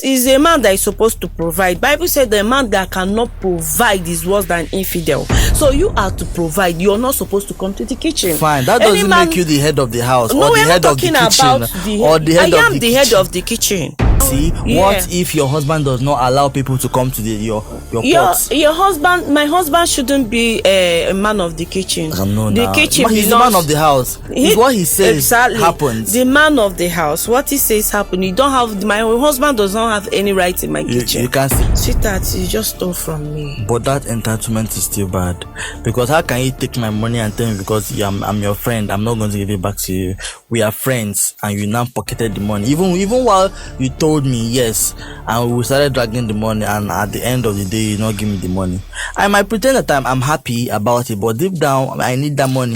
is a man that is supposed to provide. Bible said the man that cannot provide is worse than infidel. So you are to provide. You're not supposed to come to the kitchen. Fine, that doesn't make you the head of the house, no, or the we're head not of the talking kitchen, about or the head I of am the head of the kitchen. See, what if your husband does not allow people to come to your pots? Your husband, my husband shouldn't be a man of the kitchen. The kitchen but he's the man of the house. It's what he says happens. The man of the house, what he says happens. You don't have, my husband does not have any right in my kitchen. You can't see. Sweetheart, you just stole from me. But that entitlement is still bad, because how can you take my money and tell me because I'm your friend, I'm not going to give it back to you? We are friends, and you now pocketed the money, even while you told me yes, and we started dragging the money, and at the end of the day you not give me the money. I might pretend that I'm happy about it, but deep down I need that money.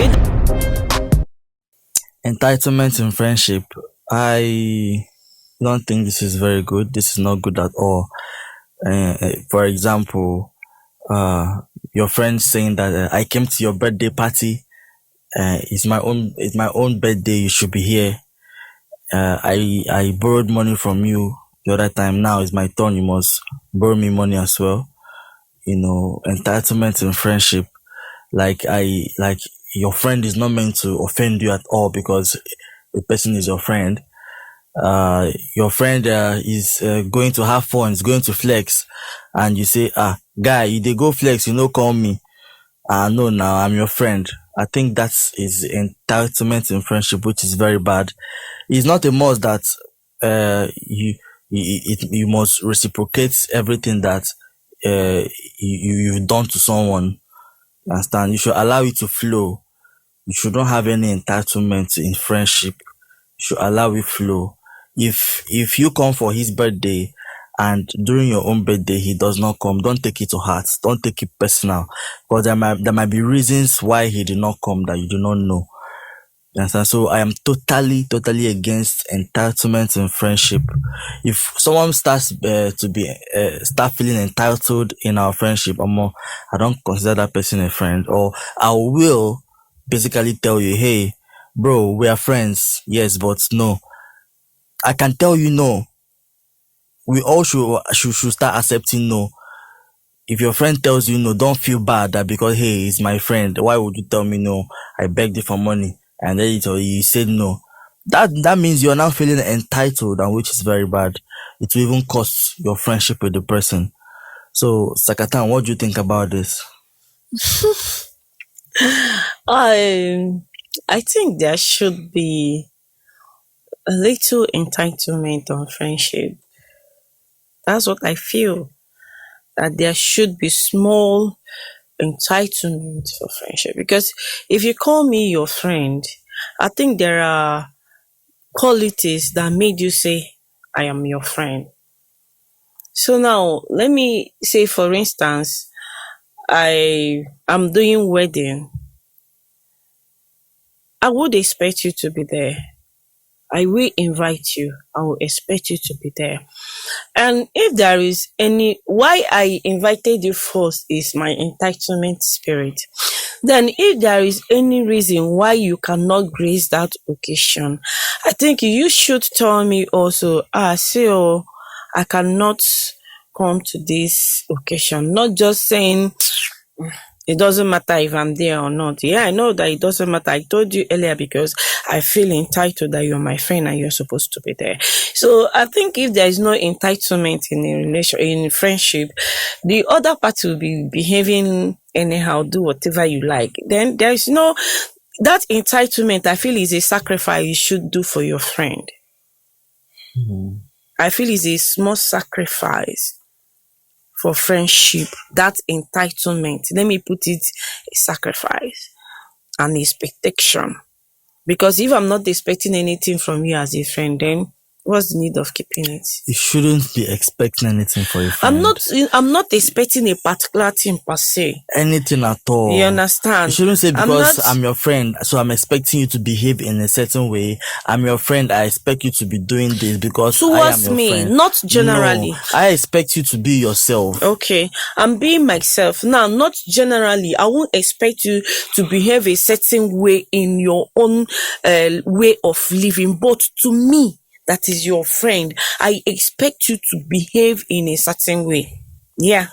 Entitlement in friendship, I don't think this is very good. This is not good at all. For example, your friend saying that I came to your birthday party, it's my own birthday, you should be here. I borrowed money from you the other time, now it's my turn, you must borrow me money as well. Entitlement in friendship, like your friend is not meant to offend you at all because the person is your friend. Your friend is going to have fun, is going to flex, and you say, guy, you dey go flex, you call me. No, now I'm your friend. I think that is entitlement in friendship, which is very bad. It's not a must that you must reciprocate everything that you've done to someone. Understand? You should allow it to flow. You should not have any entitlement in friendship. You should allow it flow. If you come for his birthday and during your own birthday he does not come, don't take it to heart. Don't take it personal, because there might be reasons why he did not come that you do not know. You understand? So I am totally against entitlement in friendship. If someone starts start feeling entitled in our friendship, I don't consider that person a friend, or I will basically tell you, hey, bro, we are friends, yes, but no. I can tell you no. We all should start accepting no. If your friend tells you no, don't feel bad that because, hey, he's my friend, why would you tell me no? I begged you for money, and then you said no. That means you're now feeling entitled, and which is very bad. It will even cost your friendship with the person. So, Sakatan, what do you think about this? I think there should be a little entitlement on friendship. That's what I feel. That there should be small entitlement for friendship. Because if you call me your friend, I think there are qualities that made you say, I am your friend. So now, let me say, for instance, I am doing wedding. I would expect you to be there. I will invite you. I will expect you to be there. And if there is why I invited you first is my entitlement spirit. Then if there is any reason why you cannot grace that occasion, I think you should tell me also, so I cannot come to this occasion. Not just saying, it doesn't matter if I'm there or not. Yeah, I know that it doesn't matter. I told you earlier because I feel entitled that you're my friend and you're supposed to be there. So I think if there is no entitlement in friendship, the other party will be behaving anyhow, do whatever you like. Then there is no, that entitlement, I feel, is a sacrifice you should do for your friend. Mm-hmm. I feel it's a small sacrifice for friendship, that entitlement. Let me put it, a sacrifice and expectation. Because if I'm not expecting anything from you as a friend, then what's the need of keeping it? You shouldn't be expecting anything for your friend. I'm not expecting a particular thing per se. Anything at all. You understand? You shouldn't say because I'm your friend, so I'm expecting you to behave in a certain way. I'm your friend, I expect you to be doing this because towards I am your friend. Not generally. No, I expect you to be yourself. Okay, I'm being myself. Now, not generally. I won't expect you to behave a certain way in your own way of living, but to me, that is your friend, I expect you to behave in a certain way. Yeah.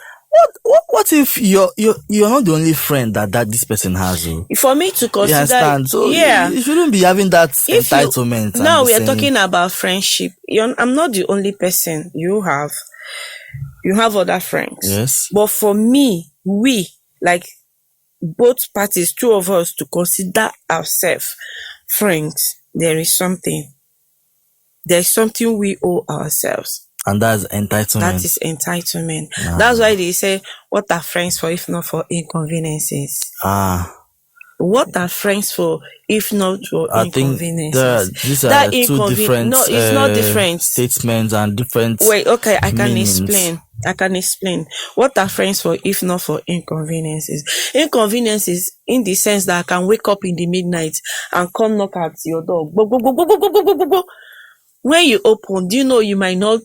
What if you're not the only friend that this person has? Oh? For me to You consider, understand? So yeah. you shouldn't be having that If you entitlement and now be we are saying, talking about friendship. I'm not the only person you have. You have other friends. yes. But for me, we, like both parties, two of us, to consider ourselves friends, there's something we owe ourselves. And that's That entitlement. is entitlement. That's why they say, what are friends for if not for inconveniences? What are friends for if not for I think inconveniences? these are two different No, it's not different. statements and different Wait, okay, I can meanings. explain. What are friends for if not for inconveniences? Inconveniences in the sense that I can wake up in the midnight and come knock at your door. Bo, bo, bo, bo, bo, bo, bo, bo, bo, bo. When you open, do you know you might not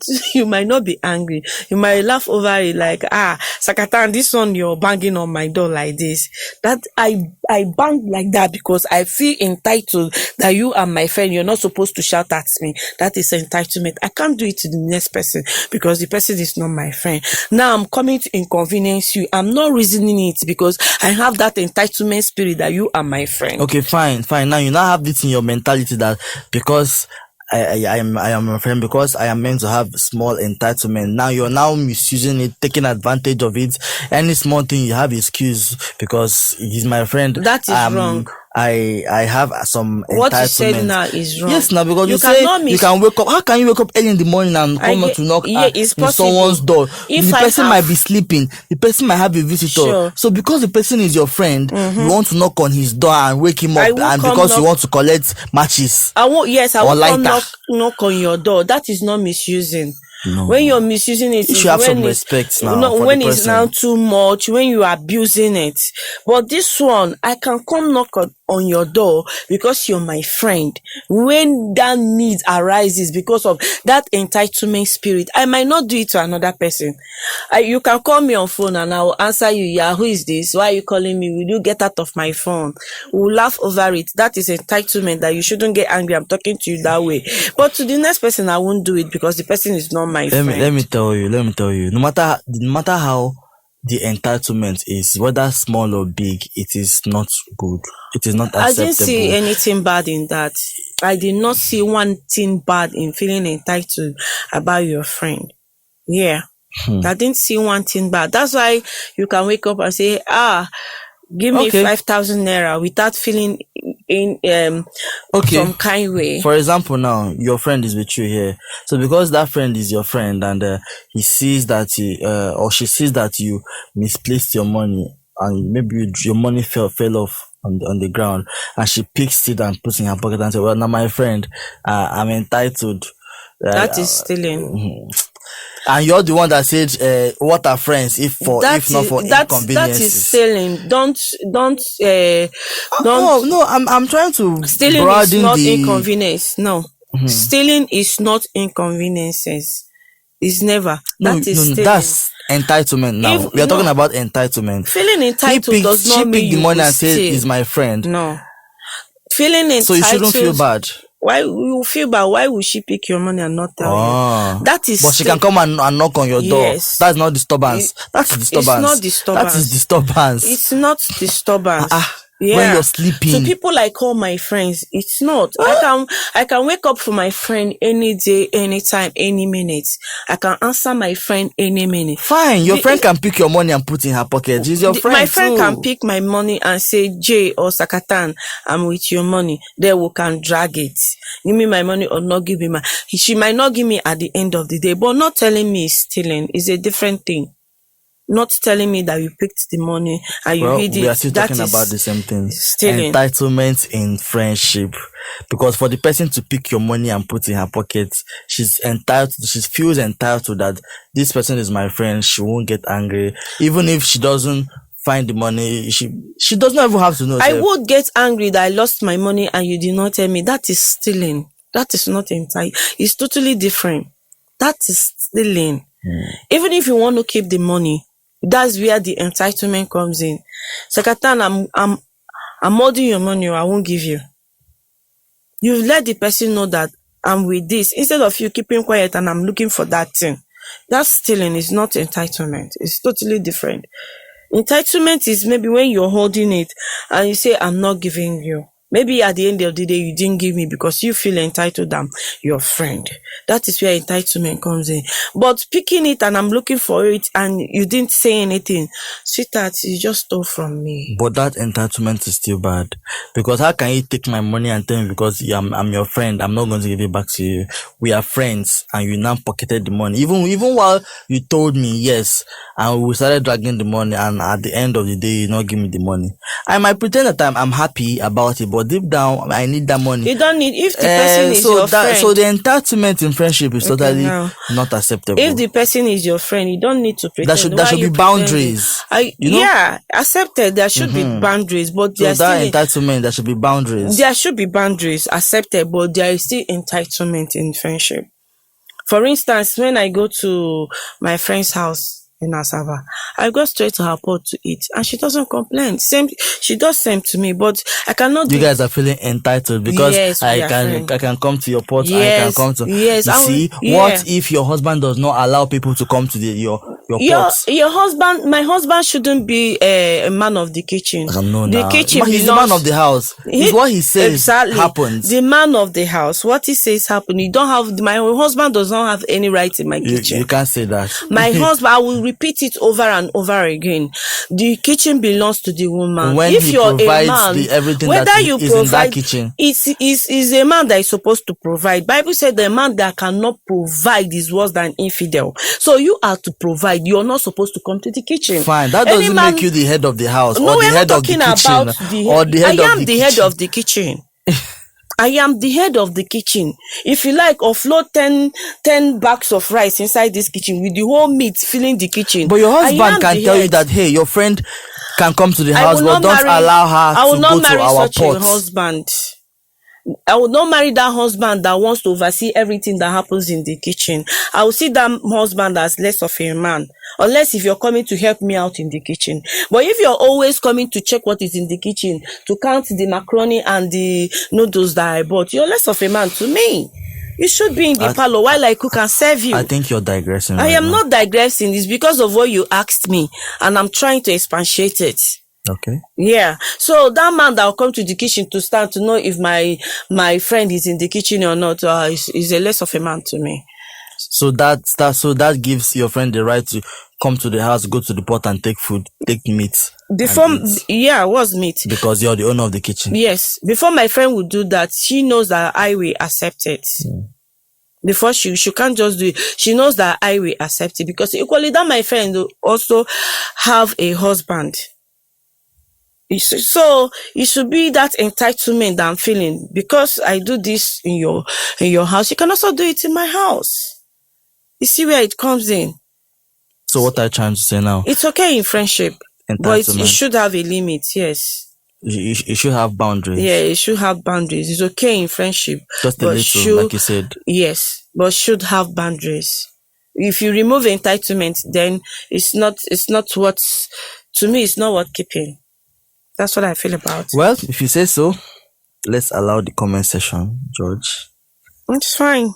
be angry. You might laugh over it like, Sakatan, this one you're banging on my door like this. That I bang like that because I feel entitled that you are my friend. You're not supposed to shout at me. That is entitlement. I can't do it to the next person because the person is not my friend. Now I'm coming to inconvenience you. I'm not reasoning it because I have that entitlement spirit that you are my friend. Okay, fine. Now you now have this in your mentality that because I am a friend, because I am meant to have small entitlement. Now you're now misusing it, taking advantage of it. Any small thing you have excuse because he's my friend. That is wrong. I have some What entitlement. you said now is wrong. Yes, now because you say you can wake up. How can you wake up early in the morning and come out to knock it's on someone's door? If the person might be sleeping. The person might have a visitor. Sure. So because the person is your friend, you want to knock on his door and wake him up, and because you want to collect matches. I won't come knock on your door. That is not misusing. No. When you're misusing it, you should have some respect now. No, when it's now too much, when you are abusing it. But this one, I can come knock on your door because you're my friend. When that need arises because of that entitlement spirit, I might not do it to another person. You can call me on phone and I will answer you. Yeah, who is this? Why are you calling me? Will you get out of my phone? We'll laugh over it. That is entitlement, that you shouldn't get angry. I'm talking to you that way. But to the next person, I won't do it because the person is not my friend. Let me tell you. No matter how the entitlement is, whether small or big, it is not good. It is not acceptable. I didn't see anything bad in that. I did not see one thing bad in feeling entitled about your friend. Yeah. I didn't see one thing bad. That's why you can wake up and say, give me 5,000 naira without feeling in some kind way. For example, now your friend is with you here, so because that friend is your friend and he sees that or she sees that you misplaced your money and maybe your money fell off on the ground, and she picks it and puts it in her pocket and says, well, now my friend, I'm entitled. That is stealing. And you're the one that said, what are friends if not for inconveniences? That is stealing. Don't no, I'm trying to stealing is not inconvenience. No. Stealing is not inconveniences. It's never. That is stealing. That's entitlement now. We are talking about entitlement. Feeling entitled does not mean you the money and steal. said he's my friend. No. Feeling entitled. So you shouldn't feel bad. Why you feel bad? Why would she pick your money and not tell you? That is. But she can come and knock on your door. Yes. That's not disturbance. That's disturbance. It's not disturbance. That is disturbance. It's not disturbance. Yeah. When you're sleeping. So people like all my friends, it's not. I can wake up for my friend any day, anytime, any minute. I can answer my friend any minute. Fine. Your friend can pick your money and put in her pocket. She's your friend. My friend can pick my money and say, Jay or Sakatan, I'm with your money. Then we can drag it. Give me my money or not give me my. She might not give me at the end of the day, but not telling me is stealing is a different thing. Not telling me that you picked the money and you hid it. We are still talking about the same thing. Stealing. Entitlement in friendship. Because for the person to pick your money and put in her pocket, she feels entitled that this person is my friend. She won't get angry. Even if she doesn't find the money, she doesn't even have to know. I would get angry that I lost my money and you did not tell me. That is stealing. That is not entitled. It's totally different. That is stealing. Even if you want to keep the money, that's where the entitlement comes in. Sakatan, I'm holding your money, I won't give you. You've let the person know that I'm with this, instead of you keeping quiet and I'm looking for that thing. That's stealing, is not entitlement. It's totally different. Entitlement is maybe when you're holding it and you say, I'm not giving you. Maybe at the end of the day, you didn't give me because you feel entitled than your friend. That is where entitlement comes in. But picking it and I'm looking for it and you didn't say anything, sweetheart, you just stole from me. But that entitlement is still bad. Because how can you take my money and tell me because I'm your friend, I'm not going to give it back to you? We are friends and you now pocketed the money. Even while you told me yes, and we started dragging the money, and at the end of the day, you not give me the money. I might pretend that I'm happy about it, but deep down, I need that money. You don't need, if the person is your friend. So the entitlement in friendship is totally not acceptable. If the person is your friend, you don't need to pretend. There should be boundaries. Yeah, accepted. There should be boundaries, but so that entitlement, there should be boundaries. There should be boundaries, accepted, but there is still entitlement in friendship. For instance, when I go to my friend's house in Asaba, I go straight to her pot to eat, and she doesn't complain. She does same to me, but I cannot. You guys are feeling entitled because yes, I can come to your pot. Yes, I can come to. Yes, you see, what if your husband does not allow people to come to your pot? Your husband, my husband shouldn't be a man of the kitchen. No, the kitchen he's the man of the house. It's what he says happens. The man of the house, what he says happens. You don't have, my husband does not have any right in my kitchen. You can't say that. My husband, I will repeat it over and over again. The kitchen belongs to the woman. When if he you're provides a man, everything whether that you is provide, in that kitchen, is a man that is supposed to provide. Bible said the man that cannot provide is worse than infidel. So you are to provide. You're not supposed to come to the kitchen. Fine, that doesn't make you the head of the house or the head of the kitchen or the head of the kitchen. I am the head of the kitchen. I am the head of the kitchen. If you like, offload 10 bags of rice inside this kitchen with the whole meat filling the kitchen. But your husband can tell you that, hey, your friend can come to the house, but don't allow her to go to our pot. Husband. I would not marry that husband that wants to oversee everything that happens in the kitchen. I will see that husband as less of a man. Unless if you're coming to help me out in the kitchen. But if you're always coming to check what is in the kitchen, to count the macaroni and the noodles that I bought, you're less of a man to me. You should be in the parlor while I cook and serve you. I think you're digressing. I am not digressing. It's because of what you asked me, and I'm trying to expatiate it. Okay. Yeah. So that man that will come to the kitchen to stand to know if my friend is in the kitchen or not is a less of a man to me. So that gives your friend the right to come to the house, go to the pot and take food, take meat. What's meat? Because you're the owner of the kitchen. Yes. Before my friend would do that, she knows that I will accept it. Before she can't just do it. She knows that I will accept it, because equally that my friend will also have a husband. So it should be that entitlement that I'm feeling, because I do this in your house. You can also do it in my house. You see where it comes in. So what are you trying to say now? It's okay in friendship, but it should have a limit. Yes. It should have boundaries. Yeah, it should have boundaries. It's okay in friendship, just a little, like you said. Yes, but should have boundaries. If you remove entitlement, then it's not what, to me, it's not worth keeping. That's what I feel about it. Well, if you say so, let's allow the comment section, George. It's fine.